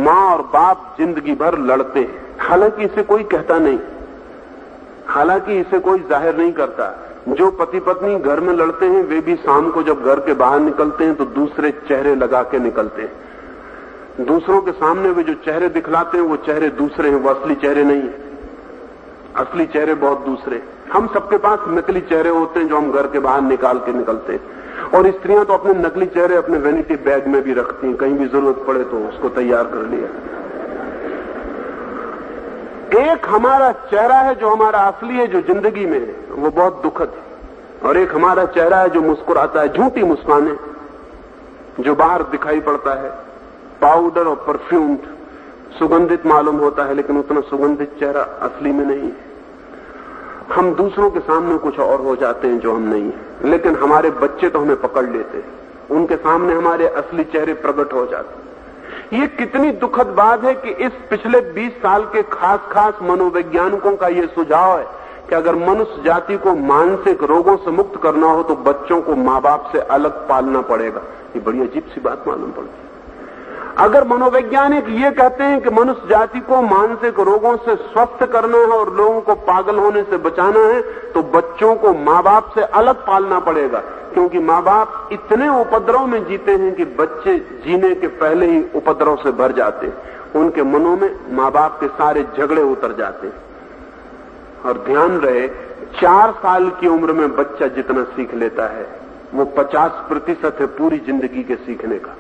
माँ और बाप जिंदगी भर लड़ते हैं, हालांकि इसे कोई कहता नहीं, हालांकि इसे कोई जाहिर नहीं करता। जो पति पत्नी घर में लड़ते हैं वे भी शाम को जब घर के बाहर निकलते हैं तो दूसरे चेहरे लगा के निकलते हैं। दूसरों के सामने वे जो चेहरे दिखलाते हैं वो चेहरे दूसरे हैं, वो असली चेहरे नहीं है। असली चेहरे बहुत दूसरे। हम सबके पास नकली चेहरे होते हैं जो हम घर के बाहर निकाल के निकलते हैं, और स्त्रियां तो अपने नकली चेहरे अपने वैनिटी बैग में भी रखती हैं, कहीं भी जरूरत पड़े तो उसको तैयार कर लिया। एक हमारा चेहरा है जो हमारा असली है, जो जिंदगी में है, वो बहुत दुखद है, और एक हमारा चेहरा है जो मुस्कुराता है, झूठी मुस्काने जो बाहर दिखाई पड़ता है, पाउडर और परफ्यूम सुगंधित मालूम होता है, लेकिन उतना सुगंधित चेहरा असली में नहीं है। हम दूसरों के सामने कुछ और हो जाते हैं जो हम नहीं है, लेकिन हमारे बच्चे तो हमें पकड़ लेते हैं, उनके सामने हमारे असली चेहरे प्रकट हो जाते हैं। ये कितनी दुखद बात है कि इस पिछले 20 साल के खास मनोवैज्ञानिकों का ये सुझाव है कि अगर मनुष्य जाति को मानसिक रोगों से मुक्त करना हो तो बच्चों को माँ बाप से अलग पालना पड़ेगा। ये बड़ी अजीब सी बात मालूम पड़ती है। अगर मनोवैज्ञानिक ये कहते हैं कि मनुष्य जाति को मानसिक रोगों से स्वस्थ करना है और लोगों को पागल होने से बचाना है, तो बच्चों को माँ बाप से अलग पालना पड़ेगा, क्योंकि माँ बाप इतने उपद्रव में जीते हैं कि बच्चे जीने के पहले ही उपद्रव से भर जाते हैं। उनके मनों में माँ बाप के सारे झगड़े उतर जाते हैं। और ध्यान रहे, 4 साल की उम्र में बच्चा जितना सीख लेता है वो 50% है पूरी जिंदगी के सीखने का,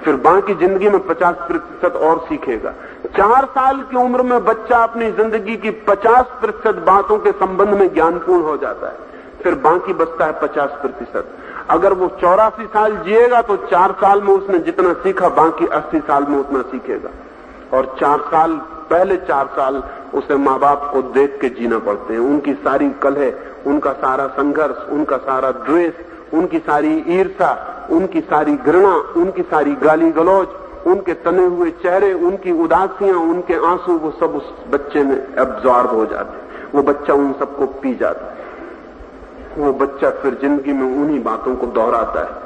फिर बाकी जिंदगी में 50% और सीखेगा। 4 साल की उम्र में बच्चा अपनी जिंदगी की 50% बातों के संबंध में ज्ञानपूर्ण हो जाता है, फिर बाकी बचता है 50%। अगर वो 84 साल जिएगा तो 4 साल में उसने जितना सीखा बाकी 80 साल में उतना सीखेगा। और 4 साल उसे माँ बाप को देख के जीना पड़ते हैं, उनकी सारी कलह, उनका सारा संघर्ष, उनका सारा द्वेष, उनकी सारी ईर्ष्या, उनकी सारी घृणा, उनकी सारी गाली गलौज, उनके तने हुए चेहरे, उनकी उदासियां, उनके आंसू, वो सब उस बच्चे में एब्जॉर्ब हो जाते हैं। वो बच्चा उन सबको पी जाता है। वो बच्चा फिर जिंदगी में उन्हीं बातों को दोहराता है।